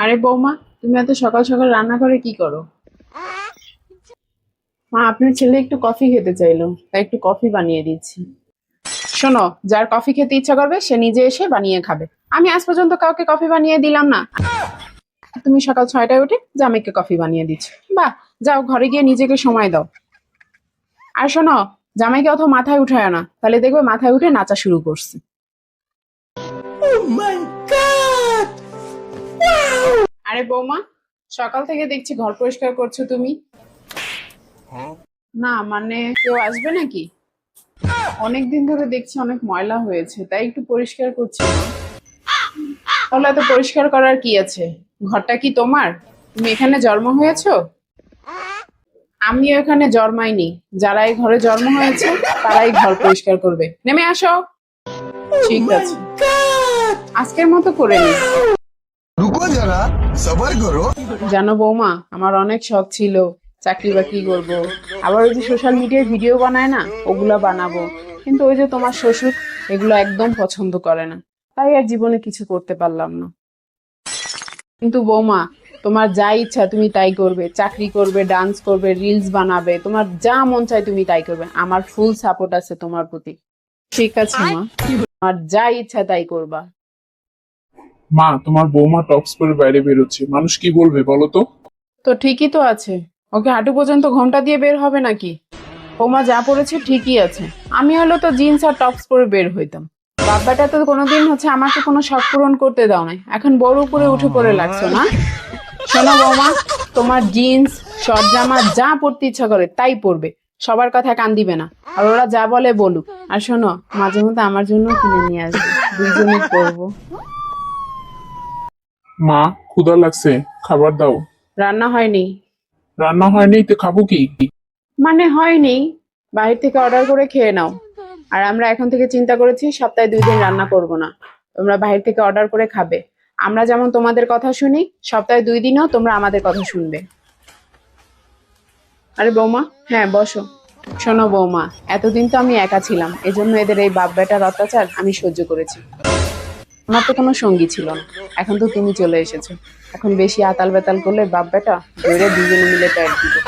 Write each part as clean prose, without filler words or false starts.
আরে বৌমা, তুমি এত সকাল সকাল রান্না করে কি করো? মা, আপনার ছেলে একটু কফি খেতে চাইলো, তাই একটু কফি বানিয়ে দিচ্ছি। শোনো, যার কফি খেতে ইচ্ছা করবে সে নিজে এসে বানিয়ে খাবে। আমি আজ পর্যন্ত কাউকে কফি বানিয়ে দিলাম না। তুমি সকাল 6টায় উঠে জামাইকে কফি বানিয়ে দিচ্ছ। বাহ, যাও ঘরে গিয়ে নিজেকে সময় দাও। আর শোনো, জামাইকে অত মাথায় উঠায় না, তাহলে দেখবে মাথায় উঠে নাচা শুরু করছে। আরে বৌমা, সকাল থেকে দেখছি ঘর পরিষ্কার করছো তুমি। না মানে কেউ আসবে নাকি? অনেকদিন ধরে দেখছি অনেক ময়লা হয়েছে, তাই একটু পরিষ্কার করছি না। তাহলে এত পরিষ্কার করার কি আছে? ঘরটা কি তোমার? তুমি এখানে জন্ম হয়েছো? আমিও এখানে জন্মাইনি। যারা এই ঘরে জন্ম হয়েছে তারাই ঘর পরিষ্কার করবে। নেমে আসো। ঠিক আছে, আজকের মতো করে নি। रुको जरा सबर करो। জানো বৌমা, আমার অনেক শখ ছিল চাকরি বাকরি করবো, আবার ওই যে সোশ্যাল মিডিয়ায় ভিডিও বানায় না, ওগুলা বানাবো। কিন্তু ওই যে তোমার শ্বশুর এগুলো একদম পছন্দ করে না, তাই আর জীবনে কিছু করতে পারলাম না। কিন্তু বৌমা, তোমার যা ইচ্ছা তুমি তাই করবে, চাকরি করবে, ডান্স করবে, রিলস বানাবে, তোমার যা মন চায় তুমি তাই করবে। আমার ফুল সাপোর্ট আছে তোমার প্রতি। ঠিক আছে মা, তোমার যা ইচ্ছা তাই করবা। মা, তোমার বৌমা টপস পরে বাইরে বেরোচ্ছে, মানুষ কি বলবে বলো তো? তো ঠিকই তো আছে, ওকে হাঁটু পর্যন্ত ঘোমটা দিয়ে বের হবে নাকি? বৌমা যা পড়েছে ঠিকই আছে। আমি হলো তো জিন্স আর টপস পরে বের হইতাম। বাব্বাটা তো কোনোদিন আমাকে কোনো শখ পূরণ করতে দাও নাই, এখন বড় উপরে উঠে পড়ে লাগছো না? শোনো বৌমা, তোমার জিন্স শর্ট জামা যা পরতে ইচ্ছা করে তাই পরবে, সবার কথা কান দিবে না। আর ওরা যা বলে বলুক। আর শোনো, মাঝে মধ্যে আমার জন্য কিনে নিয়ে আসবে, দুইজনে পরবো। মা, ক্ষুধা লাগছে, খাবার দাও। রান্না হয়নি। রান্না হয়নি তো খাবো কি? মানে হয়নি, বাইরে থেকে অর্ডার করে খেয়ে নাও। আর আমরা এখন থেকে চিন্তা করেছি সপ্তাহে 2 দিন রান্না করব না, তোমরা বাইরে থেকে অর্ডার করে খাবে। আমরা যেমন তোমাদের কথা শুনি, সপ্তাহে 2 দিনও তোমরা আমাদের কথা শুনবে। আরে বৌমা, হ্যাঁ বসো। শোনো বৌমা, এতদিন তো আমি একা ছিলাম, এজন্য এদের এই বাপ বেটার অত্যাচার আমি সহ্য করেছি। আমার তো কোনো সঙ্গী ছিল না, এখন তো তুমি চলে এসেছো। এখন বেশি আতাল বেতাল করলে বাপ বেটা ধরে দুজনে মিলে প্যাট দিবে।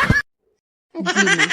জি মা।